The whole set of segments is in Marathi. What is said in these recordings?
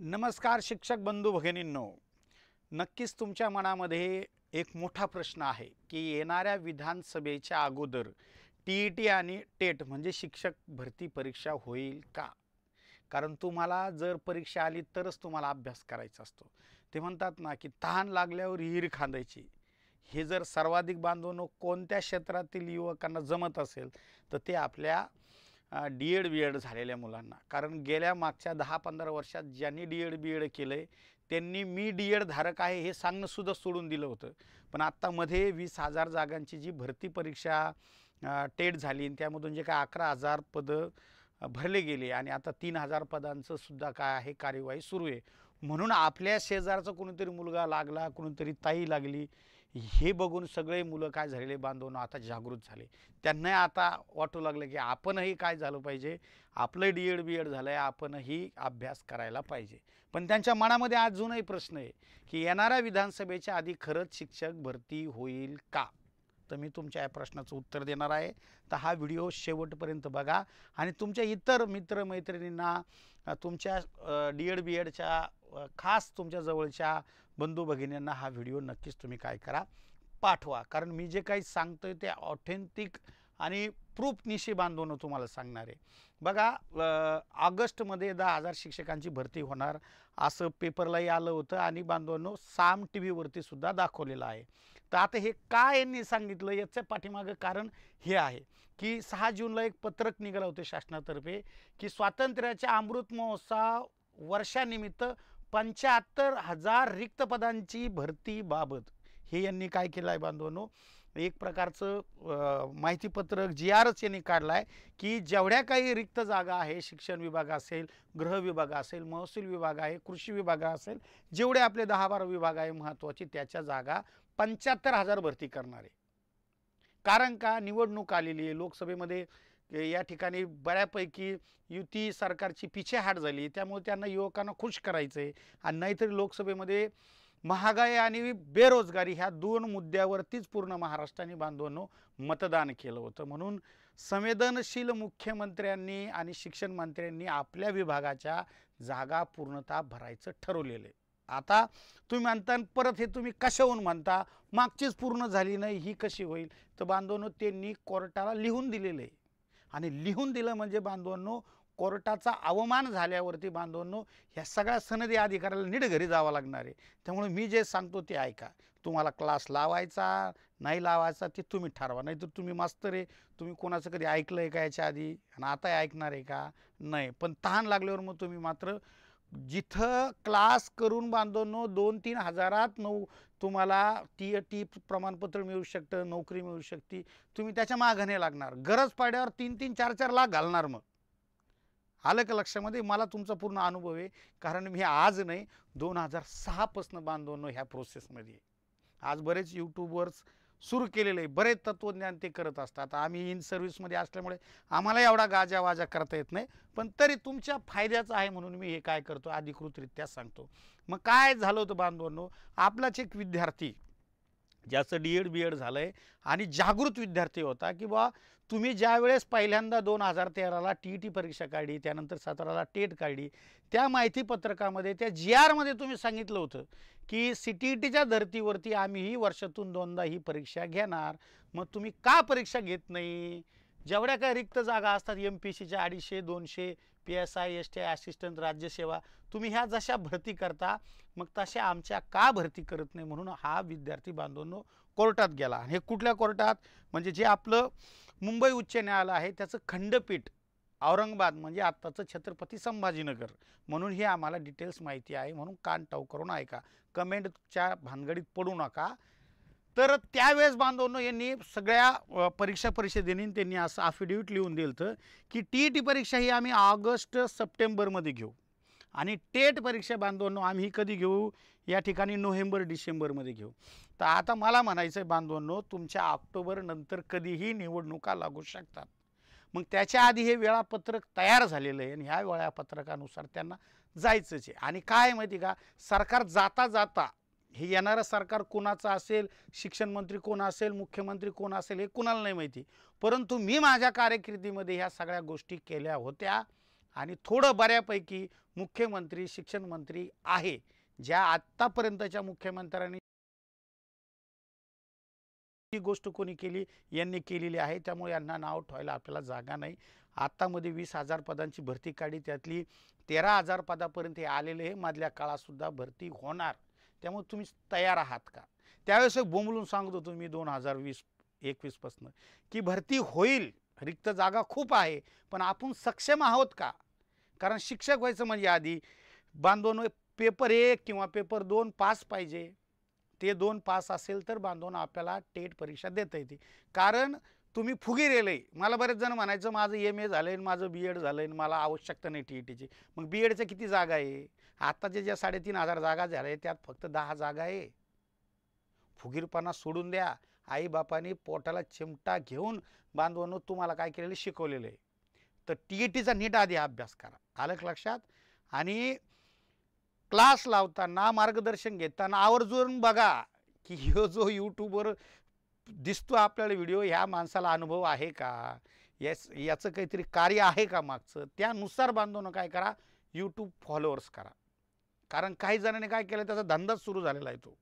नमस्कार शिक्षक बंधू भगिनींनो, नक्कीच तुमच्या मनामध्ये एक मोठा प्रश्न आहे की येणाऱ्या विधानसभेच्या अगोदर टी आणि टेट म्हणजे शिक्षक भरती परीक्षा होईल का? कारण तुम्हाला जर परीक्षा आली तरच तुम्हाला अभ्यास करायचा असतो. ते म्हणतात ना की तहान लागल्यावर विहीर खांदायची. हे जर सर्वाधिक बांधवनो कोणत्या क्षेत्रातील युवकांना जमत असेल तर ते आपल्या डी-एड बी-एड झालेल्या मुलांना. कारण गेल्या मागच्या 10-15 वर्षात ज्यांनी डी-एड बी-एड केलं आहे त्यांनी मी डी-एड धारक आहे हे सांगणंसुद्धा सोडून दिलं होतं. पण आत्ता मध्ये 20,000 जागांची जी भरती परीक्षा टेट झाली आणि त्यामधून जे काय 11,000 पदं भरले गेले आणि आता 3,000 पदांचं सुद्धा काय आहे कार्यवाही सुरू आहे. म्हणून आपल्या शेजारचा कोणीतरी मुलगा लागला, कोणीतरी ताई लागली, हे बघून सगळे मुलं काय झालेले बांधवनं आता जागृत झाले. त्यांना आता वाटू लागलं की आपणही काय झालं पाहिजे, आपलं डी-एड बी-एड झालं आहे, आपणही अभ्यास करायला पाहिजे. पण त्यांच्या मनामध्ये अजूनही प्रश्न आहे की येणाऱ्या विधानसभेच्या आधी खरंच शिक्षक भरती होईल का? तर मी तुमच्या या प्रश्नाचं उत्तर देणार आहे. तर हा व्हिडिओ शेवटपर्यंत बघा आणि तुमच्या इतर मित्रमैत्रिणींना तुमच्या डी-एड बी-एडच्या खास तुमच्या जवळच्या बंधू भगिनींना हा व्हिडिओ नक्कीच तुम्ही काय करा, पाठवा. कारण मी जे काही सांगतोय ते ऑथेंटिक आणि प्रूफनिशी बांधून तुम्हाला सांगणार आहे. बघा, ऑगस्टमध्ये 10,000 शिक्षकांची भरती होणार असं पेपरलाही आलं होतं आणि बांधवांनो साम टी व्हीवरती सुद्धा दाखवलेलं आहे. तर आता हे काय यांनी सांगितलं याच्या पाठीमागं कारण हे आहे की 6 जूनला एक पत्रक निघालं होतं शासनातर्फे की स्वातंत्र्याच्या अमृत महोत्सव वर्षानिमित्त 75,000 रिक्त पदांची भरतीबाबत हे यांनी काय केलं आहे बांधवांनो, एक प्रकारचं माहितीपत्रक जी-आरच यांनी काढला आहे की जेवढ्या काही रिक्त जागा आहे, शिक्षण विभाग असेल, गृह विभाग असेल, महसूल विभाग आहे, कृषी विभाग असेल, जेवढे आपले 10-12 विभाग आहे महत्त्वाचे त्याच्या जागा 75,000 भरती करणार आहे. कारण का निवडणूक आलेली आहे, लोकसभेमध्ये या ठिकाणी बऱ्यापैकी युती सरकारची पिछेहाट झाली, त्यामुळे त्यांना युवकांना खुश करायचं आहे. आणि नाहीतरी लोकसभेमध्ये महागाई आणि बेरोजगारी ह्या 2 मुद्द्यावरतीच पूर्ण महाराष्ट्राने बांधवांनो मतदान केलं होतं. म्हणून संवेदनशील मुख्यमंत्र्यांनी आणि शिक्षण मंत्र्यांनी आपल्या विभागाच्या जागा पूर्णतः भरायचं ठरवलेलं आहे. आता तुम्ही म्हणता परत हे तुम्ही कशाहून म्हणता, मागचीच पूर्ण झाली नाही ही कशी होईल? तर बांधवांनो त्यांनी कोर्टाला लिहून दिलेलं आहे आणि लिहून दिलं म्हणजे बांधवांनो कोर्टाचा अवमान झाल्यावरती बांधवांनो ह्या सगळ्या सनदी अधिकाऱ्याला नीट घरी जावं लागणार आहे. त्यामुळे मी जे सांगतो ते ऐका. तुम्हाला क्लास लावायचा नाही लावायचा ते तुम्ही ठरवा. नाहीतर तुम्ही मास्तर आहे, तुम्ही कोणाचं कधी ऐकलं आहे का याच्या आधी आणि आता ऐकणार आहे का? नाही. पण तहान लागल्यावर मग तुम्ही मात्र जिथं क्लास करून बांधवांनो 2-3 हजारात तुम्हाला टी प्रमाणपत्र मिळू शकतं, नोकरी मिळू शकते, तुम्ही त्याच्या मागं नाही लागणार. गरज पडल्यावर 3-3, 4-4 लाख घालणार. मग आलं का लक्षामध्ये? मला तुमचा पूर्ण अनुभव आहे. कारण मी आज नाही 2006 पासून बांधवांनो ह्या प्रोसेसमध्ये. आज बरेच यूट्यूबर्स सुरू केलेलं आहे, बरेच तत्त्वज्ञान ते करत असतात. आम्ही इन सर्व्हिसमध्ये असल्यामुळे आम्हाला एवढा गाजावाजा करता येत नाही, पण तरी तुमच्या फायद्याचं आहे म्हणून मी हे काय करतो अधिकृतरित्या सांगतो. मग काय झालं होतं बांधवांनो, आपलाच एक विद्यार्थी ज्याचं डी-एड बी-एड झालं आहे आणि जागृत विद्यार्थी होता की बा तुम्ही ज्या वेळेस पहिल्यांदा 2013ला टी परीक्षा काढली, त्यानंतर 17ला टेट काढली, त्या माहितीपत्रकामध्ये त्या जी-आरमध्ये तुम्ही सांगितलं होतं की सी-टी-ईटीच्या धर्तीवरती आम्हीही वर्षातून 2दा ही परीक्षा घेणार. मग तुम्ही का परीक्षा घेत नाही? जेवढ्या काही रिक्त जागा असतात MPSCच्या 250-200, PSI, STI असिस्टंट राज्यसेवा, तुम्ही ह्या जशा भरती करता मग तशा आमच्या का भरती करत नाही? म्हणून हा विद्यार्थी बांधवांनो कोर्टात गेला. हे कुठल्या कोर्टात? म्हणजे जे आपलं मुंबई उच्च न्यायालय आहे त्याचं खंडपीठ औरंगाबाद म्हणजे आत्ताचं छत्रपती संभाजीनगर. म्हणून हे आम्हाला डिटेल्स माहिती आहे, म्हणून कान टाऊ करून ऐका, कमेंटच्या भानगडीत पडू नका. तर त्यावेळेस बांधवांनो यांनी सगळ्या परीक्षा परिषदेने त्यांनी असं अफिडेविट लिहून दिलं होतं की टी परीक्षा ही आम्ही ऑगस्ट-सप्टेंबरमध्ये घेऊ आणि टेट परीक्षा बांधवांनो आम्ही कधी घेऊ? या ठिकाणी नोव्हेंबर-डिसेंबरमध्ये घेऊ. तर आता मला म्हणायचं आहे बांधवांनो, तुमच्या ऑक्टोबर नंतर कधीही निवडणुका लागू शकतात. मग त्याच्या आधी हे वेळापत्रक तयार झालेलं आहे आणि ह्या वेळापत्रकानुसार त्यांना जायचंच आहे. आणि काय माहिती का, सरकार जाता जाता हे येणारं सरकार कोणाचं असेल, शिक्षण मंत्री कोण असेल, मुख्यमंत्री कोण असेल हे कुणाला नाही माहिती. परंतु मी माझ्या कारकिर्दीमध्ये ह्या सगळ्या गोष्टी केल्या होत्या आणि थोडं बऱ्यापैकी मुख्यमंत्री शिक्षण मंत्री आहे, ज्या आत्तापर्यंतच्या मुख्यमंत्र्यांनी ही गोष्ट कोणी केली, यांनी केलेली आहे, त्यामुळे यांना नाव ठेवायला आपल्याला जागा नाही. आत्तामध्ये 20,000 पदांची भरती काढली, त्यातली 13,000 पदापर्यंत हे आलेले आहे. मधल्या काळातसुद्धा भरती होणार, त्यामुळे तुम्ही तयार आहात का? त्यावेळेस बोंबलून सांगत होतो मी 2020-21 पासून की भरती होईल, रिक्त जागा खूप आहे, पण आपण सक्षम आहोत का? कारण शिक्षक व्हायचं म्हणजे आधी बांधून पेपर 1 किंवा पेपर 2 पास पाहिजे. ते 2 पास असेल तर बांधून आपल्याला टेट परीक्षा देता येते. कारण तुम्ही फुगीरेले. मला बरेच जण म्हणायचं माझं MA झालंय, माझं BEd झालंय, मला आवश्यकता नाही TETची. मग BEdच्या किती जागा आहे? आताच्या ज्या 3,500 जागा झाल्या त्यात फक्त 10 जागा आहे. फुगीरपणा सोडून द्या. आई बापाने पोटाला चिमटा घेऊन बांधवांनो तुम्हाला काय केलेलं शिकवलेलं आहे. तर TETचा नीट आधी अभ्यास करा. आलं लक्षात? आणि क्लास लावताना मार्गदर्शन घेताना आवर्जून बघा की ह्यो जो यूट्यूबवर दिसतो आपल्याला व्हिडिओ, ह्या माणसाला अनुभव आहे का, याचं काहीतरी कार्य आहे का मागचं. त्यानुसार बांधून काय करा, यूट्यूब फॉलोअर्स करा. कारण काही जणांनी काय केलं, त्याचा धंदाच सुरू झालेला आहे तो.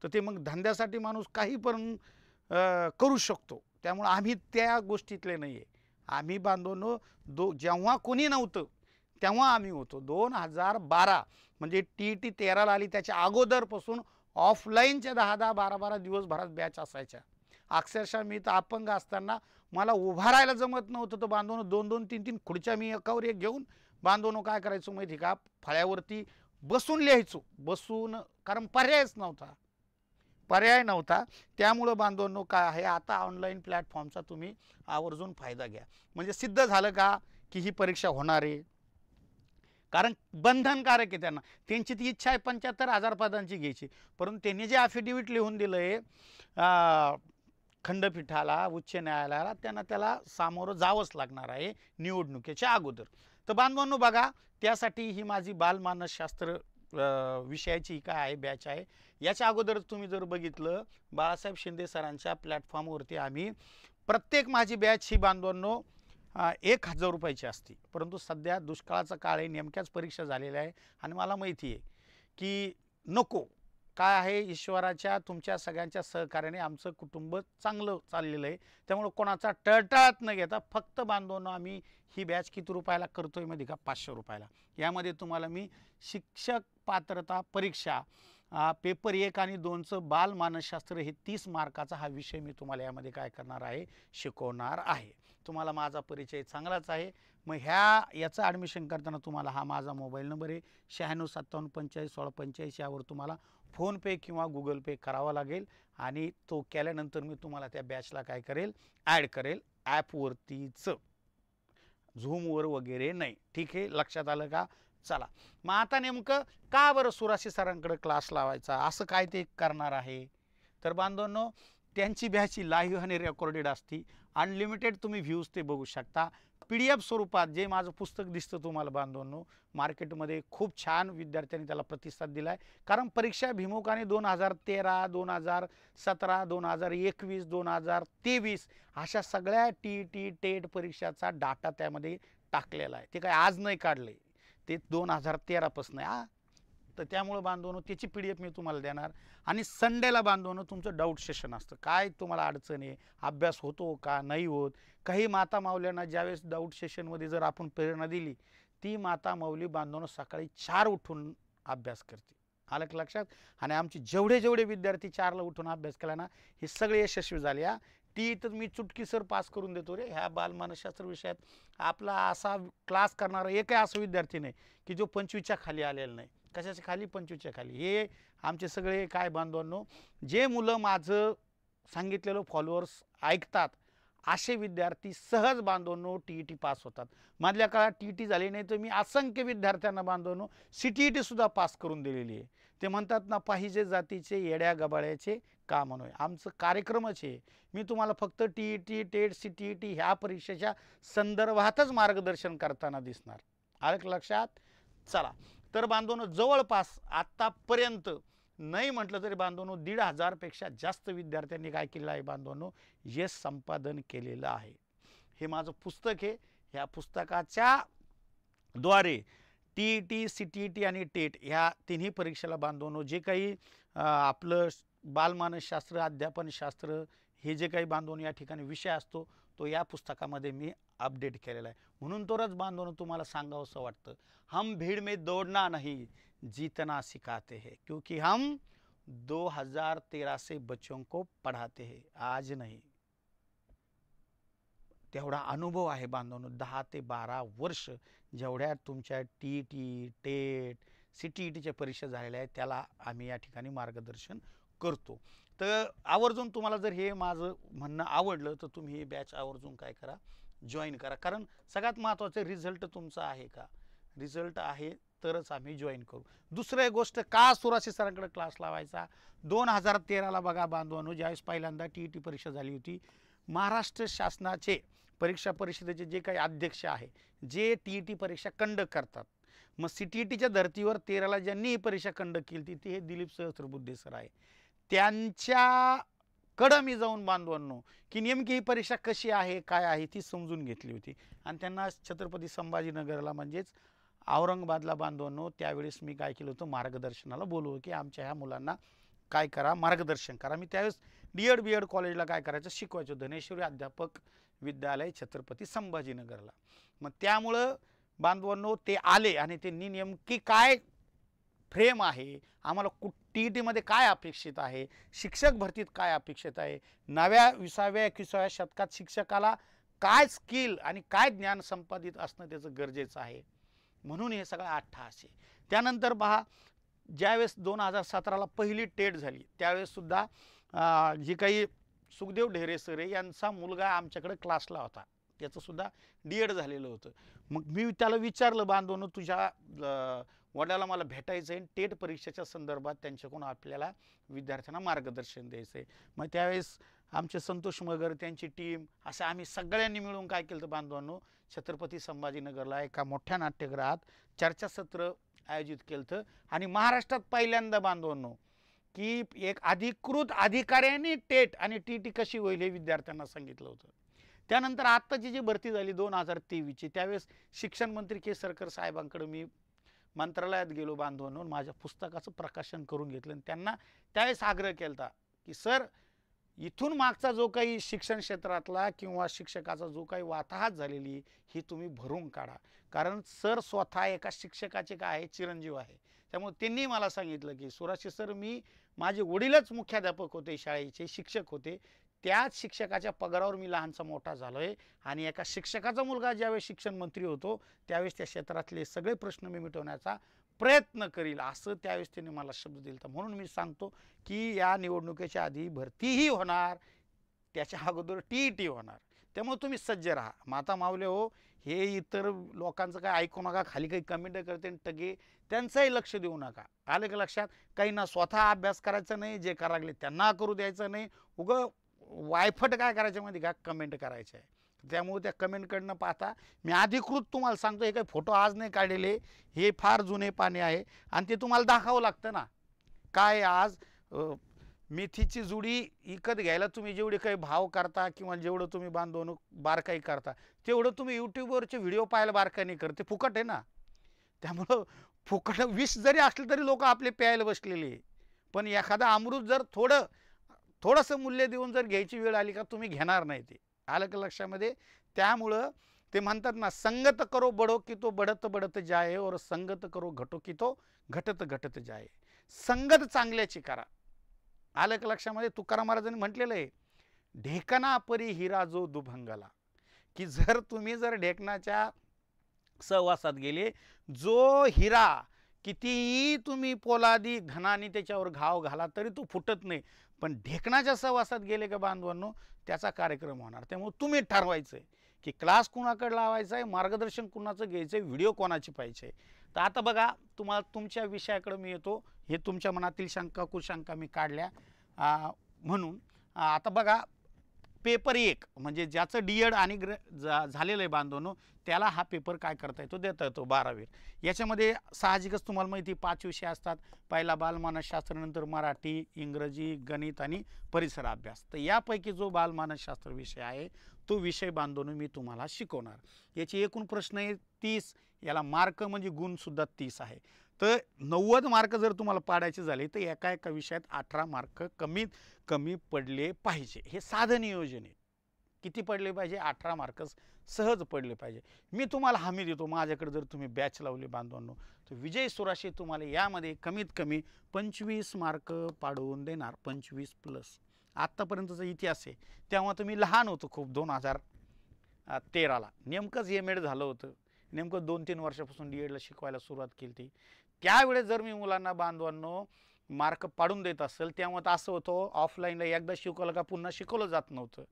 तर ते मग धंद्यासाठी माणूस काही पण करू शकतो. त्यामुळे आम्ही त्या गोष्टीतले नाही आहे. आम्ही बांधून जेव्हा कोणी नव्हतं तेव्हा आम्ही होतो. 2012 म्हणजे TET 13ला आली त्याच्या अगोदरपासून ऑफलाईनच्या 10-10 12-12 दिवसभरात बॅच असायच्या. अक्षरशः मी तर अपंग असताना मला उभा राहायला जमत नव्हतं, तर बांधून 2-2 3-3 खुर्च्या मी एकावर एक घेऊन बांधून काय करायचो माहिती का, फळ्यावरती बसून लिहायचो. बसून, कारण पर्यायच नव्हता, पर्याय नव्हता. त्यामुळं बांधवांनो काय आहे, आता ऑनलाईन प्लॅटफॉर्मचा तुम्ही आवर्जून फायदा घ्या. म्हणजे सिद्ध झालं का की ही परीक्षा होणार आहे. कारण बंधनकारक आहे त्यांना. त्यांची ती इच्छा आहे 75,000 पदांची घ्यायची, परंतु त्यांनी जे ॲफिडेव्हिट लिहून दिलं आहे खंडपीठाला, उच्च न्यायालयाला, त्यांना त्याला सामोरं जावंच लागणार आहे निवडणुकीच्या अगोदर. तर बांधवांनो बघा, त्यासाठी ही माझी बालमानसशास्त्र विषयाची काय आहे बॅच आहे. याच्या अगोदर तुम्ही जर बघितलं, बाळासाहेब शिंदे सरांच्या प्लॅटफॉर्मवरती आम्ही प्रत्येक माझी बॅच ही बांधवांनो 1,000 रुपयाची असते. परंतु सध्या दुष्काळाचा काळ आहे, नेमक्याच परीक्षा झालेल्या आहे आणि मला माहिती आहे की नको काय आहे, ईश्वराच्या तुमच्या सगळ्यांच्या सहकार्याने आमचं कुटुंब चांगलं चाललेलं आहे. त्यामुळे कोणाचा टळटळाट न घेता फक्त बांधवांनो आम्ही ही बॅच किती रुपयाला करतोय माहिती का, 500 रुपयाला. यामध्ये तुम्हाला मी शिक्षक पात्रता परीक्षा पेपर 1 आणि 2चं बालमानसशास्त्र हे 30 मार्काचा हा विषय मी तुम्हाला यामध्ये काय करणार आहे, शिकवणार आहे. तुम्हाला माझा परिचय चांगलाच आहे. मग याचं ॲडमिशन करताना तुम्हाला हा माझा मोबाईल नंबर आहे 9657451685, यावर तुम्हाला फोनपे किंवा गुगल पे करावा लागेल आणि तो केल्यानंतर मी तुम्हाला त्या बॅचला काय करेल, ॲड करेल. ॲपवरतीच, झूमवर वगैरे नाही. ठीक आहे, लक्षात आलं का? चला, मग आता नेमकं का बरं सुराशी सरांकडे क्लास लावायचा, असं काय ते करणार आहे. तर बांधवांनो, त्यांची बॅच लाईव्ह आणि रेकॉर्डेड असती. अनलिमिटेड तुम्ही व्ह्यूज ते बघू शकता. PDF स्वरूपात जे माझं पुस्तक दिसतं तुम्हाला बांधवांनो, मार्केटमध्ये खूप छान विद्यार्थ्यांनी त्याला प्रतिसाद दिला आहे. कारण परीक्षा भिमुखाने 2013, 2017, 2021, 2023 अशा सगळ्या TET टेट परीक्षाचा डाटा त्यामध्ये टाकलेला आहे. ते काय आज नाही काढले, ते 2013 पासून आहे. तर त्यामुळे बांधवांनो त्याची PDF मी तुम्हाला देणार. आणि संडेला बांधवांनो तुमचं डाऊट सेशन असतं. काय तुम्हाला अडचण आहे, अभ्यास होतो का नाही होत. काही माता माऊल्यांना ज्यावेळेस डाऊट सेशनमध्ये जर आपण प्रेरणा दिली, ती माता माऊली बांधवांनो सकाळी 4 उठून अभ्यास करते. आलं का लक्षात? आणि आमचे जेवढे विद्यार्थी 4ला उठून अभ्यास केला ना, हे सगळे यशस्वी झाले. ती तर मी चुटकीसर पास करून देतो रे ह्या बालमानसशास्त्र विषयात. आपला असा क्लास करणारा एकही असा विद्यार्थी नाही की जो 25च्या खाली आलेला नाही. कशाच्या खाली? 25च्या खाली. हे आमचे सगळे काय बांधवांनो, जे मुलं माझं सांगितलेलं फॉलोअर्स ऐकतात असे विद्यार्थी सहज बांधवांनो TET पास होतात. मधल्या काळात TET झाली नाही तर मी असंख्य विद्यार्थ्यांना बांधवांनो CTET सुद्धा पास करून दिलेली आहे. ते म्हणतात ना, पाहिजे जातीचे येड्या गबाळ्याचे का म्हणून. आमचं कार्यक्रमच आहे. मी तुम्हाला फक्त TET टेट CTET ह्या परीक्षेच्या संदर्भातच मार्गदर्शन करताना दिसणार. आलं लक्षात? चला, तर बांधवांनो जवळपास आत्तापर्यंत नाही म्हटलं तरी बांधवांनो 1,500 पेक्षा जास्त विद्यार्थ्यांनी काय केलेलं आहे बांधवांनो, यश संपादन केलेलं आहे. हे माझं पुस्तक आहे. ह्या पुस्तकाच्या द्वारे TET, CTET आणि टेट ह्या तिन्ही परीक्षेला बांधवनो जे काही आपलं बालमानसशास्त्र, अध्यापनशास्त्र हे जे काही बांधवनो या ठिकाणी विषय असतो तो या पुस्तकामध्ये मी अपडेट केलेला आहे. म्हणून तरच बांधवनो तुम्हाला सांगावंसं वाटतं, हम भीड़ में दौड़ना नहीं जीतना सिखाते हैं, क्योंकि हम 2013 से बच्चों को पढ़ाते हैं, आज नहीं. तेवढा अनुभव आहे बांधवनो, 10 ते 12 वर्ष जेवढ्या तुमच्या TET, टेट, CTETच्या परीक्षा झालेल्या आहेत त्याला आम्ही या ठिकाणी मार्गदर्शन करतो. तर आवर्जून तुम्हाला जर हे माझं म्हणणं आवडलं तर तुम्ही हे बॅच आवर्जून काय करा, जॉईन करा. कारण सगळ्यात महत्त्वाचं रिझल्ट तुमचा आहे का, रिझल्ट आहे तरच आम्ही जॉईन करू. दुसरं एक गोष्ट, का सुराशी सरांकडे क्लास लावायचा, 2013ला बघा बांधवांनो, ज्यावेळेस पहिल्यांदा TET परीक्षा झाली होती, महाराष्ट्र शासनाचे परीक्षा परिषदेचे जे काही अध्यक्ष आहे, जे TET परीक्षा कंडक्ट करतात, मग CTETच्या धर्तीवर 13ला ज्यांनी ही परीक्षा कंडक्ट केली होती ते हे दिलीप सहस्त्रबुद्धे सर आहे. त्यांच्याकडं मी जाऊन बांधवांनो की नेमकी ही परीक्षा कशी आहे काय आहे ती समजून घेतली होती आणि त्यांना छत्रपती संभाजीनगरला म्हणजेच औरंगाबादला बांधवांनो त्यावेळेस मी काय केलं होतं, मार्गदर्शनाला बोलवलं की आमच्या ह्या मुलांना काय करा, मार्गदर्शन करा. मी त्यावेळेस B.Ed कॉलेजला काय करायचं शिकवायचं, धनेश्वरी अध्यापक विद्यालय छत्रपती संभाजीनगरला. मग त्यामुळं बांधवांनो ते आले आणि त्यांनी नेमकी काय फ्रेम आहे, आम्हाला TETमध्ये काय अपेक्षित आहे, शिक्षक भरतीत काय अपेक्षित आहे, नव्या 20व्या 21व्या शतकात शिक्षकाला काय स्किल आणि काय ज्ञान संपादित असणं त्याचं गरजेचं आहे, म्हणून हे सगळं अट्टहास आहे. त्यानंतर पहा, ज्यावेळेस 2017ला पहिली टेट झाली त्यावेळेस सुद्धा जी काही सुखदेव ढेरे सर यांचा मुलगा आमच्याकडे क्लासला होता, त्याचं सुद्धा D.Ed झालेलं होतं. मग मी त्याला विचारलं, बांधवनो तुझ्या वडिलाला मला भेटायचं आहे, टेट परीक्षेच्या संदर्भात त्यांच्याकडून आपल्याला विद्यार्थ्यांना मार्गदर्शन द्यायचं आहे. मग त्यावेळेस आमचे संतोष मगर त्यांची टीम असं आम्ही सगळ्यांनी मिळून काय केलं बांधवांनो, छत्रपती संभाजीनगरला एका मोठ्या नाट्यगृहात चर्चासत्र आयोजित केलं आणि महाराष्ट्रात पहिल्यांदा बांधवांनो की एक अधिकृत अधिकाऱ्यांनी टेट आणि TET कशी होईल हे विद्यार्थ्यांना सांगितलं होतं. त्यानंतर आत्ताची जी भरती झाली 2023ची, त्यावेळेस शिक्षण मंत्री के सरकर साहेबांकडे मी मंत्रालयात गेलो बांधवांनो, माझ्या पुस्तकाचं प्रकाशन करून घेतलं आणि त्यांना त्यावेळेस आग्रह केला की सर इथून मागचा जो काही शिक्षण क्षेत्रातला किंवा शिक्षकाचा जो काही वाताहत झालेली ही तुम्ही भरून काढा. कारण सर स्वतः एका शिक्षकाचे काय आहे, चिरंजीव आहे. त्यामुळे त्यांनी मला सांगितलं की सुराशी सर, मी माझे वडीलच मुख्याध्यापक होते, शाळेचे शिक्षक होते, त्याच शिक्षकाच्या पगारावर मी लहानसा मोठा झालो आहे आणि एका शिक्षकाचा मुलगा ज्यावेळेस शिक्षण मंत्री होतो त्यावेळेस त्या क्षेत्रातले सगळे प्रश्न मी मिटवण्याचा प्रयत्न करील असं त्यावेळेस त्यांनी मला शब्द दिला. म्हणून मी सांगतो की या निवडणुकीच्या आधी भरतीही होणार, त्याच्या अगोदर TET होणार, त्यामुळे तुम्ही सज्ज राहा. माता माऊले हो, हे इतर लोकांचं काय ऐकू नका, खाली काही कमेंट करते टगे त्यांचंही लक्ष देऊ नका. आलं का लक्षात? काहींना स्वतः अभ्यास करायचा नाही, जे करा लागले त्यांना करू द्यायचं नाही, उगं वायफट काय करायचं मध्ये का कमेंट करायचं आहे. त्यामुळे त्या कमेंटकडनं पाहता मी अधिकृत तुम्हाला सांगतो, हे काही फोटो आज नाही काढलेले, हे फार जुने पाने आहे आणि ते तुम्हाला दाखवावं लागतं ना. काय आज मेथीची जुडी विकत घ्यायला तुम्ही जेवढे काही भाव करता किंवा जेवढं तुम्ही बांधवणूक बारकाई करता तेवढं तुम्ही यूट्यूबवरचे व्हिडिओ पाहायला बारकाई नाही करते, फुकट आहे ना. त्यामुळं फुकट विष जरी असले तरी लोक आपले प्यायला बसलेले आहे. पण एखादा अमृत जर थोडंसं मूल्य देऊन जर घ्यायची वेळ आली का तुम्ही घेणार नाही. ते आलं का लक्षामध्ये? त्यामुळं ते म्हणतात ना, संगत करो बडो की तो बढत बढत जाए और संगत करो घटो की तो घटत घटत जाए. संगत चांगल्याची करा. आलं का लक्षामध्ये? तुकाराम महाराजांनी म्हटलेलं आहे, ढेकणा परी हिरा जो दुभंगला, की जर तुम्ही ढेकणाच्या सहवासात गेले, जो हिरा कितीही तुम्ही पोलादी घनाने त्याच्यावर घाव घाला तरी तो फुटत नाही, पण ढेकणाच्या सहवासात गेले का बांधवांनो त्याचा कार्यक्रम होणार. त्यामुळे तुम्ही ठरवायचं आहे की क्लास कुणाकडे लावायचा आहे, मार्गदर्शन कुणाचं घ्यायचं आहे, व्हिडिओ कोणाची पाहिजे. तर आता बघा, तुम्हाला तुमच्या विषयाकडे मी येतो. हे तुमच्या मनातील शंका कुशंका मी काढल्या म्हणून आता बघा, पेपर 1 म्हणजे ज्याचं D.Ed आणि झालेलं आहे बांधवनो त्याला हा पेपर काय करता येतो, देता येतो 12वी. याच्यामध्ये साहजिकच तुम्हाला माहिती 5 विषय असतात. पहिला बालमानसशास्त्र, नंतर मराठी, इंग्रजी, गणित आणि परिसर अभ्यास. तर यापैकी जो बालमानसशास्त्र विषय आहे तो विषय बांधून मी तुम्हाला शिकवणार. याची एकूण प्रश्न आहे 30, याला मार्क म्हणजे गुणसुद्धा 30 आहे. तर 90 मार्क जर तुम्हाला पाडायचे झाले तर एका एका विषयात 18 मार्क कमीत कमी पडले पाहिजे. हे साधं नियोजन आहे. किती पडले पाहिजे? 18 मार्क सहज पडले पाहिजे. मी तुम्हाला हमी देतो, माझ्याकडे जर तुम्ही बॅच लावली बांधवांनो, तर विजय सुराशे तुम्हाला यामध्ये कमीत कमी 25 मार्क पाडवून देणार. 25+. आत्तापर्यंतचा इतिहास आहे, तेव्हा तर मी लहान होतो खूप. 2013ला नेमकंच एम.एड झालं होतं. नेमकं 2-3 वर्षापासून डी.एडला शिकवायला सुरुवात केली होती. त्यावेळेस जर मी मुलांना बांधवांनो मार्क पाडून देत असेल, तेव्हा तर असं होतं ऑफलाईनला एकदा शिकवलं का पुन्हा शिकवलं जात नव्हतं.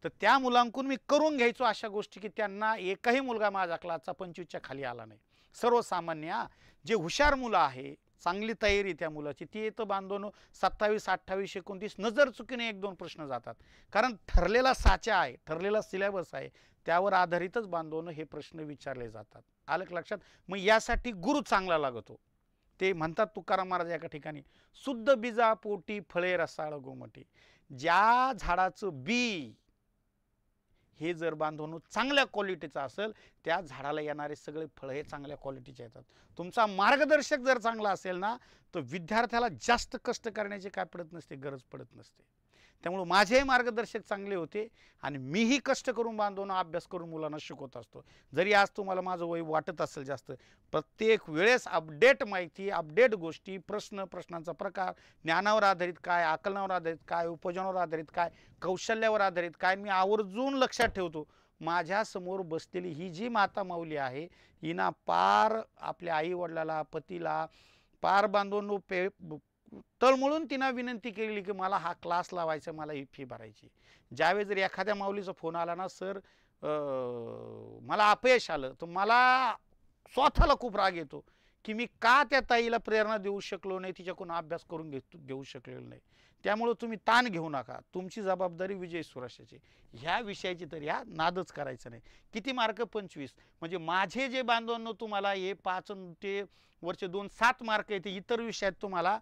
तर त्या मुलांकडून मी करून घ्यायचो अशा गोष्टी की त्यांना एकही मुलगा माझ्या क्लासचा 25च्या खाली आला नाही. सर्वसामान्य जे हुशार मुलं आहे, चांगली तयारी त्या मुलाची, ती तर बांधून 27, 28, 29 नजर चुकीने 1-2 प्रश्न जातात. कारण ठरलेला साचा आहे, ठरलेला सिलेबस आहे, त्यावर आधारितच बांधून हे प्रश्न विचारले जातात. आलं लक्षात? मग यासाठी गुरु चांगला लागतो. ते म्हणतात तुकाराम महाराज एका ठिकाणी, शुद्ध बीजा पोटी फळे रसाळ गोमटी. ज्या झाडाचं बी हे जर बांधून चांगल्या क्वालिटीचं असेल, त्या झाडाला येणारे सगळे फळं हे चांगल्या क्वालिटीचे येतात. तुमचा मार्गदर्शक जर चांगला असेल ना, तर विद्यार्थ्याला जास्त कष्ट करण्याची काय पडत नसते, गरज पडत नसते. त्यामुळे माझेही मार्गदर्शक चांगले होते आणि मीही कष्ट करून बांधून अभ्यास करून मुलांना शिकवत असतो. जरी आज तुम्हाला माझं वय वाटत असेल जास्त, प्रत्येक वेळेस अपडेट माहिती, अपडेट गोष्टी, प्रश्नांचा प्रकार, ज्ञानावर आधारित काय, आकलनावर आधारित काय, उपयोजनावर आधारित काय, कौशल्यावर आधारित काय, मी आवर्जून लक्षात ठेवतो. माझ्यासमोर बसलेली ही जी माता माऊली आहे, हिना पार आपल्या आई वडिलाला, पतीला पार बांधून तळमळून तिनं विनंती केली की मला हा क्लास लावायचा, मला ही फी भरायची. ज्यावेळेस जर एखाद्या माऊलीचा फोन आला ना, सर मला अपयश आलं, तर मला स्वतःला खूप राग येतो की मी का त्या ताईला प्रेरणा देऊ शकलो नाही, तिच्याकडून अभ्यास करून घेऊ शकलेलो नाही. त्यामुळं तुम्ही ताण घेऊ नका, तुमची जबाबदारी विजय सुराशाची. ह्या विषयाची तर ह्या नादच करायचं नाही. किती मार्क? 25. म्हणजे माझे जे बांधवांनो तुम्हाला हे 5 ते वरचे 2 7 मार्क येते, इतर विषयात तुम्हाला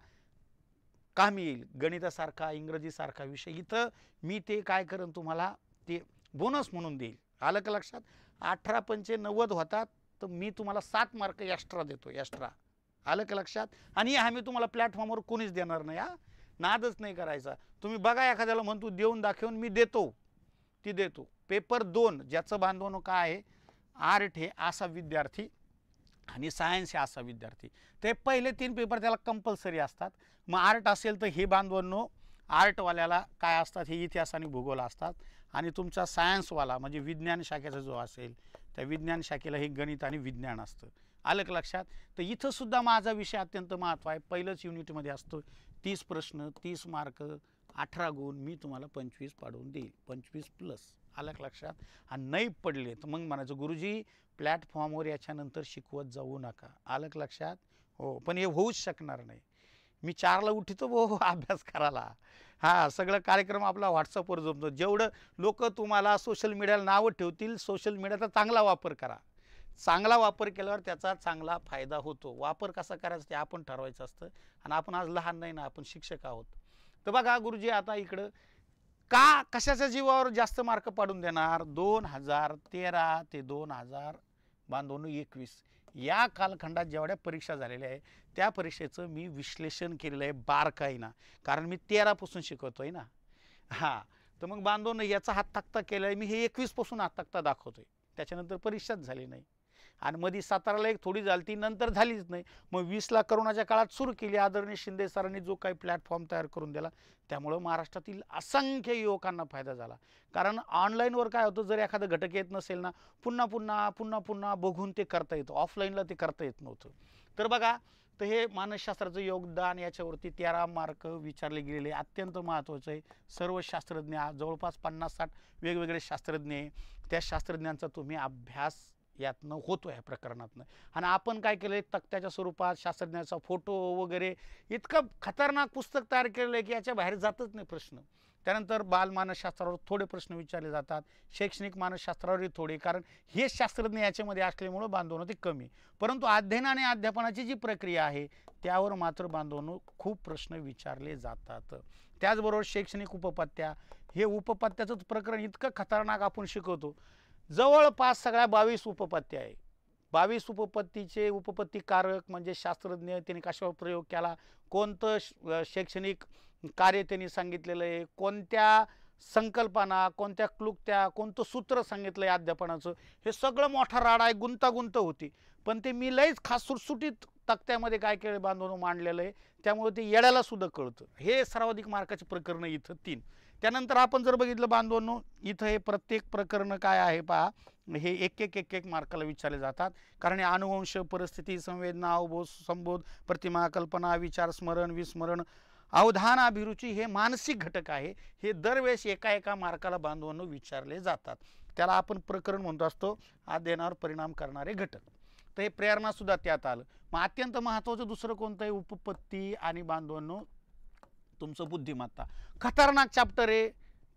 कामी येईल. गणितासारखा, इंग्रजीसारखा विषय इथं मी ते काय करेन तुम्हाला ते बोनस म्हणून देईल. आलं का लक्षात? 18 पंचे 90 होतात, तर मी तुम्हाला 7 मार्क एक्स्ट्रा देतो, एक्स्ट्रा. आलं का लक्षात? आणि आम्ही तुम्हाला प्लॅटफॉर्मवर कोणीच देणार नाही. नादच नाही करायचा. तुम्ही बघा एखाद्याला म्हणतो देऊन दाखवून, मी देतो, ती देतो. पेपर 2 ज्याचं बांधवणं काय आहे, आर्ट हे असा विद्यार्थी आणि सायन्स हे असा विद्यार्थी, ते पहिले 3 पेपर त्याला कंपल्सरी असतात. मग आर्ट असेल तर हे बांधवांनो आर्टवाल्याला काय असतात, हे इतिहास आणि भूगोल असतात. आणि तुमचा सायन्सवाला म्हणजे विज्ञान शाखेचा जो असेल, त्या विज्ञान शाखेला हे गणित आणि विज्ञान असतं. आलं का लक्षात? तर इथं सुद्धा माझा विषय अत्यंत महत्त्व आहे. पहिलंच युनिटमध्ये असतो 30 प्रश्न, 30 मार्क, 18 गुण. मी तुम्हाला 25 पाडवून देईल, 25+. आलं का लक्षात? आणि नाही पडले तर मग म्हणायचं गुरुजी प्लॅटफॉर्मवर याच्यानंतर शिकवत जाऊ नका. आलं का लक्षात? हो, पण हे होऊच शकणार नाही. मी 4ला उठतो हो अभ्यास करायला. सगळं कार्यक्रम आपला व्हॉट्सअपवर जमतो. जेवढं लोक तुम्हाला सोशल मीडियाला नावं ठेवतील, सोशल मीडियाचा चांगला वापर करा. चांगला वापर केल्यावर त्याचा चांगला फायदा होतो. वापर कसा करायचा ते आपण ठरवायचं असतं. आणि आपण आज लहान नाही ना, आपण शिक्षक आहोत. तर बघा गुरुजी, आता इकडं का कशाच्या जीवावर जास्त मार्क पाडून देणार? 2013 ते 2021 या कालखंडात जेवढ्या परीक्षा झालेल्या आहे, त्या परीक्षेचं मी विश्लेषण केलेलं आहे बारकाईनं. कारण मी 13 पासून शिकवतोय ना. तर मग बांधवनं याचा हात तक्ता केला आहे. मी हे 21 पासून हात तक्ता दाखवतोय. त्याच्यानंतर परीक्षाच झाली नाही. आणि मध्ये 17ला एक थोडी झाली, ती नंतर झालीच नाही. मग 20ला करोनाच्या काळात सुरू केली. आदरणीय शिंदे सरांनी जो काही प्लॅटफॉर्म तयार करून दिला, त्यामुळं महाराष्ट्रातील असंख्य युवकांना फायदा झाला. कारण ऑनलाईनवर काय होतं, जर एखादं घटक येत नसेल ना, पुन्हा बघून ते करता येतं. ऑफलाईनला ते करता येत नव्हतं. तर बघा, तर हे मानसशास्त्राचं योगदान याच्यावरती 13 मार्क विचारले गेलेले अत्यंत महत्त्वाचं आहे. सर्व शास्त्रज्ञ, जवळपास 50-60 वेगवेगळे शास्त्रज्ञ आहे. त्या शास्त्रज्ञांचा तुम्ही अभ्यास यातनं होतो या प्रकरणातनं. आणि आपण काय केलं, तक्त्याच्या स्वरूपात शास्त्रज्ञाचा फोटो वगैरे इतकं खतरनाक पुस्तक तयार केलेलं आहे की याच्या बाहेर जातच नाही प्रश्न. त्यानंतर बालमानसशास्त्रावर थोडे प्रश्न विचारले जातात, शैक्षणिक मानसशास्त्रावरही थोडे, कारण हे शास्त्रज्ञ याच्यामध्ये असल्यामुळं बांधवणं ते कमी. परंतु अध्ययन आणि अध्यापनाची जी प्रक्रिया आहे त्यावर मात्र बांधवणं खूप प्रश्न विचारले जातात. त्याचबरोबर शैक्षणिक उपपत्त्या, हे उपपत्त्याचंच प्रकरण इतकं खतरनाक आपण शिकवतो. जवळपास सगळ्या 22 उपपत्त्या आहे. 22 उपपत्तीचे उपपत्तीकारक म्हणजे शास्त्रज्ञ त्यांनी कशावर प्रयोग केला, कोणतं शैक्षणिक कार्य त्यांनी सांगितलेलं आहे, कोणत्या संकल्पना, कोणत्या क्लुप्त्या, कोणतं सूत्र सांगितलं आहे अध्यापनाचं, हे सगळं मोठा राडा आहे, गुंतागुंत होती. पण ते मी लईच खास सुटसुटीत तक्त्यामध्ये काय केलं बांधून मांडलेलं आहे, त्यामुळे ते येड्याला सुद्धा कळतं. हे सर्वाधिक मार्काचे प्रकरण इथं 3. त्यानंतर आपण जर बघितलं बांधवांनो, इथं हे प्रत्येक प्रकरण काय आहे पहा, हे एक मार्काला विचारले जातात. कारण हे अनुवंश, परिस्थिती, संवेदना, अवबोध, संबोध, प्रतिमा, कल्पना, विचार, स्मरण, विस्मरण, अवधान, अभिरुची हे मानसिक घटक आहे. हे दरवेळेस एका मार्काला बांधवांनो विचारले जातात. त्याला आपण प्रकरण म्हणतो असतो, अध्ययनावर परिणाम करणारे घटक. तर हे प्रेरणा सुद्धा त्यात आलं. मग अत्यंत महत्त्वाचं दुसरं कोणतं आहे, उपपत्ती आणि बांधवांनो तुमचं बुद्धिमत्ता. खतरनाक चॅप्टर आहे,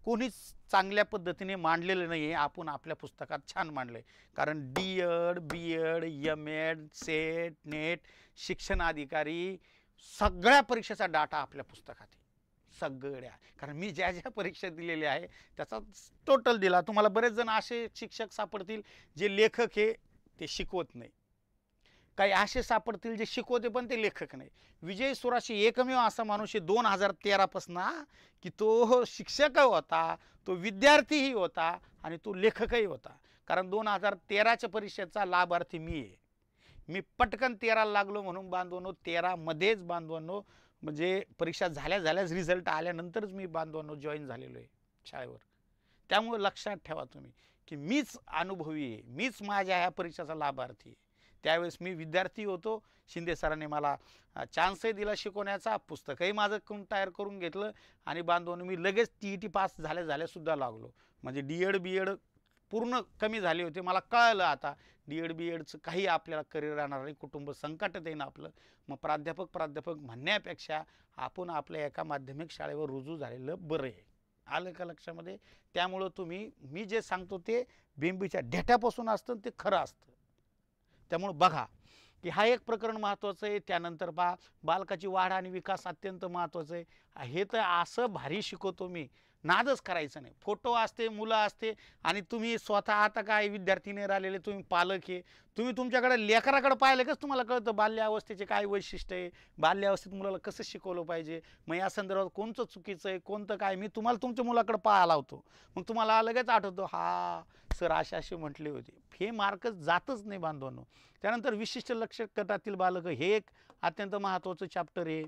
कोणीच चांगल्या पद्धतीने मांडलेलं नाही आहे. आपण आपल्या पुस्तकात छान मांडलं आहे. कारण D.Ed, B.Ed, M.Ed, set, net, शिक्षण अधिकारी सगळ्या परीक्षेचा डाटा आपल्या पुस्तकात आहे, सगळ्या. कारण मी ज्या ज्या परीक्षा दिलेल्या आहे त्याचा टोटल दिला. तुम्हाला बरेच जण असे शिक्षक सापडतील जे लेखक हे ते शिकवत नाही, काही असे सापडतील जे शिकवते पण ते लेखक नाही. विजय सुराशी एकमेव असा माणूस आहे 2013 पासून की तो शिक्षक होता, तो विद्यार्थीही होता आणि तो लेखकही होता. कारण 2013च्या परीक्षेचा लाभार्थी मी आहे. मी पटकन 13 लागलो म्हणून बांधवांनो 13 मध्येच बांधवांनो म्हणजे परीक्षा झाल्याच रिझल्ट आल्यानंतरच मी बांधवांनो जॉईन झालेलो आहे शाळेवर. त्यामुळे लक्षात ठेवा तुम्ही की मीच अनुभवी आहे, मीच माझ्या ह्या परीक्षेचा लाभार्थी आहे. त्यावेळेस मी विद्यार्थी होतो. शिंदे सरांनी मला चान्सही दिला शिकवण्याचा, पुस्तकही माझं तयार करून घेतलं आणि बांधवांनो मी लगेच TET पास झाल्यासुद्धा लागलो. म्हणजे D.Ed, B.Ed पूर्ण कमी झाले होते. मला कळलं आता D.Ed, B.Edचं काही आपल्याला करिअर राहणार नाही, कुटुंब संकटात येईन आपलं. मग प्राध्यापक म्हणण्यापेक्षा आपण आपल्या एका माध्यमिक शाळेवर रुजू झालेलं बरं आहे. आलं का लक्षामध्ये? त्यामुळं तुम्ही मी जे सांगतो ते बेंबीच्या डेट्यापासून असतं ते खरं असतं. त्यामुळं बघा की हा एक प्रकरण महत्त्वाचं आहे. त्यानंतर बालकाची वाढ आणि विकास अत्यंत महत्त्वाचं आहे. हे तर असं भारी शिकवतो मी, नादच करायचं नाही. फोटो असते, मुलं असते आणि तुम्ही स्वतः आता काय विद्यार्थी नाही राहिलेले, तुम्ही पालक आहे, तुम्ही तुमच्याकडे लेकराकडे पाहिलं कसं तुम्हाला कळतं बाल्यावस्थेचे काय वैशिष्ट्य आहे, बाल्यावस्थेत मुलाला कसं शिकवलं पाहिजे. मग या संदर्भात कोणतं चुकीचं आहे, कोणतं काय, मी तुम्हाला तुमच्या मुलाकडे पाहायला लावतो. मग तुम्हाला लगेच आठवतो, हा सर असे म्हटले होते. हे मार्क जातच नाही बांधवांनो. त्यानंतर विशिष्ट लक्ष गटातील बालक हे एक अत्यंत महत्त्वाचं चॅप्टर आहे.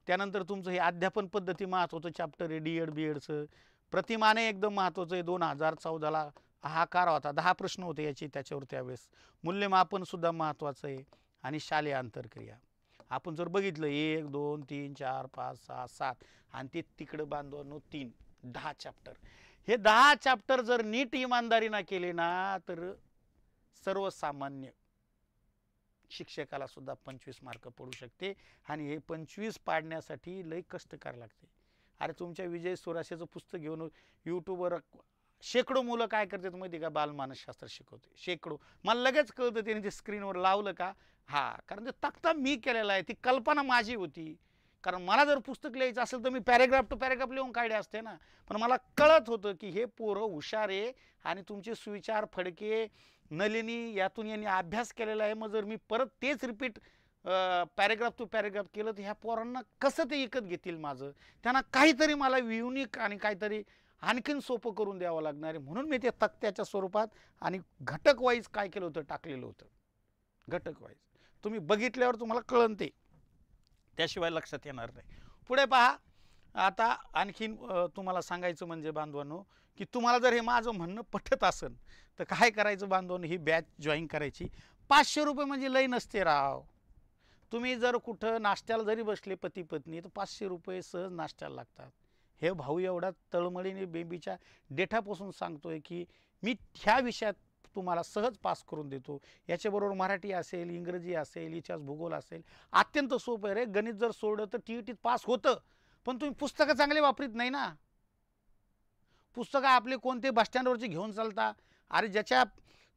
त्यानंतर तुमचं हे अध्यापन पद्धती महत्त्वाचं चॅप्टर आहे D.Ed, B.Edचं. प्रतिमाने एकदम महत्त्वाचं आहे. 2014ला हाकार होता, 10 प्रश्न होते याची त्याच्यावर त्यावेळेस. मूल्यमापन सुद्धा महत्त्वाचं आहे आणि शालेय आंतरक्रिया. आपण जर बघितलं 1, 2, 3, 4, 5, 6, 7 आणि ते तिकडं बांधवांनो 3, 10 चॅप्टर. हे 10 चॅप्टर जर नीट इमानदारीनं केले ना तर सर्वसामान्य शिक्षकाला सुद्धा 25 मार्क पडू शकते. आणि हे 25 पाडण्यासाठी लई कष्ट करायला लागते. अरे तुमच्या विजय सुराशेचं पुस्तक घेऊन यूट्यूबवर शेकडो मुलं काय करतात माहिती का, बालमानसशास्त्र शिकवते शेकडो. मला लगेच कळतं त्याने ते स्क्रीनवर लावलं का, कारण ते तक्ता मी केलेला आहे, ती कल्पना माझी होती. कारण मला जर पुस्तक लिहायचं असेल तर मी पॅरेग्राफ टू पॅरेग्राफ लिहून काढले असते ना. पण मला कळत होतं की हे पोरं हुशार आहे आणि तुमचे सुविचार फडके नलिनी यातून यांनी अभ्यास केलेला आहे. मग जर मी परत तेच रिपीट पॅरेग्राफ टू पॅरेग्राफ केलं तर ह्या पोरांना कसं ते विकत घेतील माझं. त्यांना काहीतरी मला युनिक आणि काहीतरी आणखीन सोपं करून द्यावं लागणार आहे. म्हणून मी ते तक्त्याच्या स्वरूपात आणि घटक वाईज काय केलं होतं, टाकलेलं होतं. घटक वाईज तुम्ही बघितल्यावर तुम्हाला कळन ते, त्याशिवाय लक्षात येणार नाही. पुढे पहा. आता आणखीन तुम्हाला सांगायचं म्हणजे बांधवांनो की तुम्हाला जर हे माझं म्हणणं पटत असेल तर काय करायचं बांधवांनो, ही बॅच जॉईन करायची. 500 रुपये म्हणजे लई नसते राव. तुम्ही जर कुठं नाश्त्याला जरी बसले पती पत्नी तर 500 रुपये सहज नाश्त्याला लागतात. हे भाऊ एवढा तळमळीने बेंबीच्या डेटापासून सांगतोय की मी ह्या विषयात तुम्हाला सहज पास करून देतो. याच्याबरोबर मराठी असेल, इंग्रजी असेल, इतिहास भूगोल असेल, अत्यंत सोपं आहे रे. गणित जर सोडलं तर TET पास होतं. पण तुम्ही पुस्तकं चांगले वापरीत नाही ना. पुस्तकं आपले कोणते बसस्टँडवरचे घेऊन चालता. अरे ज्याच्या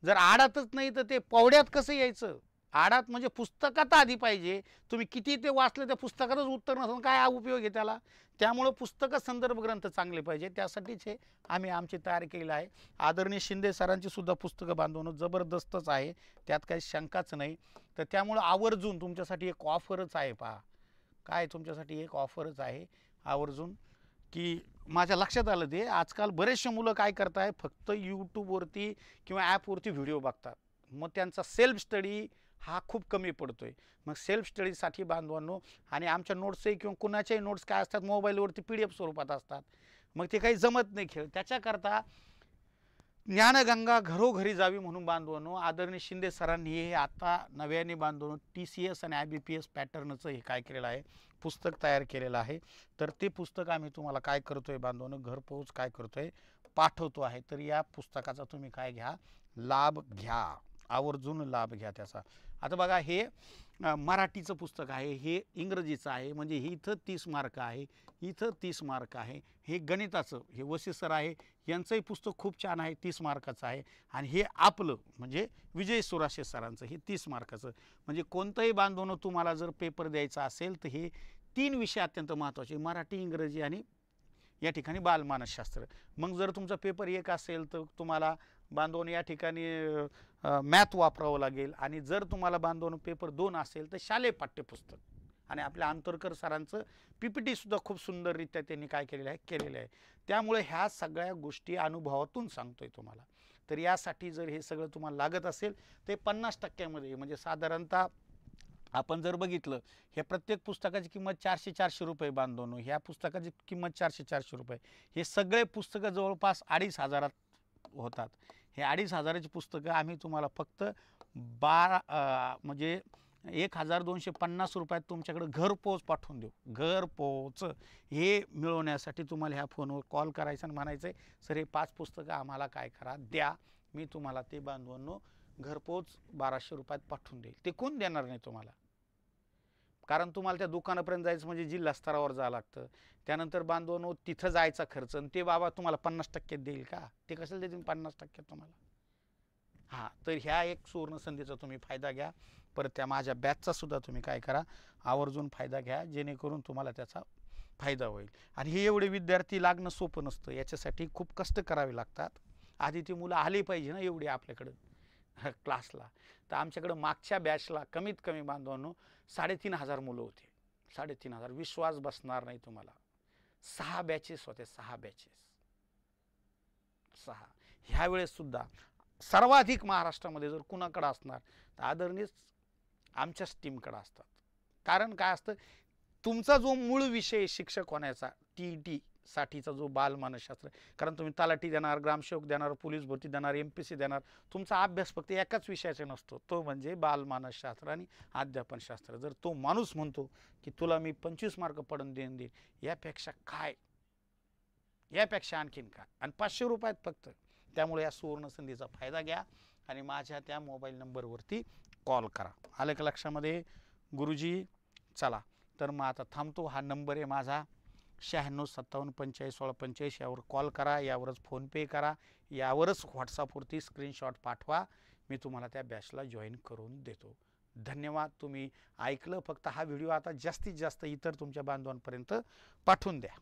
जर आडातच नाही तर ते पवड्यात कसं यायचं. आडात म्हणजे पुस्तकात आधी पाहिजे. तुम्ही किती ते वाचले त्या पुस्तकातच उत्तर नसेल काय उपयोग आहे त्याला. त्यामुळं पुस्तकं संदर्भ ग्रंथ चांगले पाहिजे. त्यासाठीच हे आम्ही आमची तयारी केलेली आहे. आदरणीय शिंदे सरांची सुद्धा पुस्तकं बांधवणं जबरदस्तच आहे, त्यात काही शंकाच नाही. तर त्यामुळं आवर्जून तुमच्यासाठी एक ऑफरच आहे. पहा काय तुमच्यासाठी एक ऑफरच आहे आवर्जून, की माझ्या लक्षात आलं ते आजकाल बरेचसे मुलं काय करताय, फक्त यूट्यूबवरती किंवा ॲपवरती व्हिडिओ बघतात. मग त्यांचा सेल्फ स्टडी हा खूप कमी पडतोय. मग सेल्फ स्टडीसाठी बांधवांनो, आणि आमच्या नोट्सही किंवा कुणाच्याही नोट्स काय असतात मोबाईलवरती PDF स्वरूपात असतात. मग ते काही जमत नाही खेळ. त्याच्याकरता ज्ञानगंगा घरोघरी जावी म्हणून बांधवांनो, आदरणीय शिंदे सरांनी हे आता नव्याने बांधवांनो TCS आणि IBPS पॅटर्नचं हे काय केलेलं आहे, पुस्तक तयार केलेलं आहे. तर ते पुस्तक आम्ही तुम्हाला काय करतोय बांधवांनो, घरपोच काय करतोय, पाठवतो आहे. तर या पुस्तकाचा तुम्ही काय घ्या, लाभ घ्या, आवर्जून लाभ घ्या त्याचा. आता बघा हे मराठीचं पुस्तक आहे, हे इंग्रजीचं आहे, म्हणजे हे इथं 30 मार्क आहे, इथं 30 मार्क आहे. हे गणिताचं हे वसी सर आहे, यांचंही पुस्तक खूप छान आहे, 30 मार्काचं आहे. आणि हे आपलं म्हणजे विजय सुराशे सरांचं हे 30 मार्काचं. म्हणजे कोणतंही बांधवणं तुम्हाला जर पेपर द्यायचा असेल तर हे 3 विषय अत्यंत महत्त्वाचे, मराठी, इंग्रजी आणि या ठिकाणी बालमानसशास्त्र. मग जर तुमचा पेपर 1 असेल तर तुम्हाला बांधवून या ठिकाणी मॅथ वापरावं लागेल. आणि जर तुम्हाला बांधवून पेपर 2 असेल तर शालेय पाठ्यपुस्तक. आणि आपल्या अंतरकर सरांचं PPT सुद्धा खूप सुंदररित्या त्यांनी काय केलेलं आहे, केलेलं आहे. त्यामुळे ह्या सगळ्या गोष्टी अनुभवातून सांगतोय तुम्हाला. तर यासाठी जर हे सगळं तुम्हाला लागत असेल ते 50% म्हणजे साधारणतः आपण जर बघितलं, हे प्रत्येक पुस्तकाची किंमत 400-400 रुपये बांधवनो, ह्या पुस्तकाची किंमत 400-400 रुपये. हे सगळे पुस्तकं जवळपास 2500 होतात. हे 2500ची पुस्तकं आम्ही तुम्हाला फक्त म्हणजे 1250 रुपयात तुमच्याकडे घरपोच पाठवून देऊ. घरपोच हे मिळवण्यासाठी तुम्हाला ह्या फोनवर कॉल करायचा आणि म्हणायचं आहे, सर हे 5 पुस्तकं आम्हाला काय करा द्या, मी तुम्हाला ते बांधवांनो घरपोच 1200 रुपयात पाठवून देईल. ते कोण देणार नाही तुम्हाला, कारण तुम्हाला त्या दुकानापर्यंत जायचं म्हणजे जिल्हा स्तरावर जावं लागतं. त्यानंतर बांधवांनो तिथं जायचा खर्च, आणि ते बाबा तुम्हाला 50% देईल का, ते कशाला देतील 50% तुम्हाला. हां, तर ह्या एक सुवर्ण संधीचा तुम्ही फायदा घ्या. परत त्या माझ्या बॅचचा सुद्धा तुम्ही काय करा, आवर्जून फायदा घ्या, जेणेकरून तुम्हाला त्याचा फायदा होईल. आणि हे एवढे विद्यार्थी लागणं सोपं नसतं, याच्यासाठी खूप कष्ट करावे लागतात. आधी ती मुलं आली पाहिजे ना एवढी आपल्याकडं क्लासला. तर आमच्याकडं मागच्या बॅचला कमीत कमी बांधवांनो 3500 मुलं होते. 3500, विश्वास बसणार नाही तुम्हाला. 6 बॅचेस होते, 6 बॅचेस, 6. ह्या वेळेस सुद्धा सर्वाधिक महाराष्ट्रामध्ये जर कुणाकडे असणार तर आदरणीय आमच्याच टीमकडे असतात. कारण काय असतं, तुमचा जो मूळ विषय शिक्षक होण्याचा TET साठीचा जो बालमानसशास्त्र, कारण तुम्ही तलाठी देणार, ग्रामसेवक देणार, पोलीस भरती देणार, MPSC देणार, तुमचा अभ्यास फक्त एकाच विषयाचा नसतो, तो म्हणजे बालमानसशास्त्र आणि अध्यापनशास्त्र. जर तो माणूस म्हणतो की तुला मी 25 मार्क पडून देईन, यापेक्षा काय, यापेक्षा आणखीन काय, आणि 500 रुपयात फक्त. त्यामुळे या सुवर्ण संधीचा फायदा घ्या आणि माझ्या त्या मोबाईल नंबरवरती कॉल करा. आलं का लक्षामध्ये गुरुजी? चला तर मग आता थांबतो. हा नंबर आहे माझा 9657451685. यावर कॉल करा, यावरच फोनपे करा, यावरच व्हॉट्सअपवरती स्क्रीनशॉट पाठवा. मी तुम्हाला त्या बॅचला जॉईन करून देतो. धन्यवाद. तुम्ही ऐकलं. फक्त हा व्हिडिओ आता जास्तीत जास्त इतर तुमच्या बांधवांपर्यंत पाठवून द्या.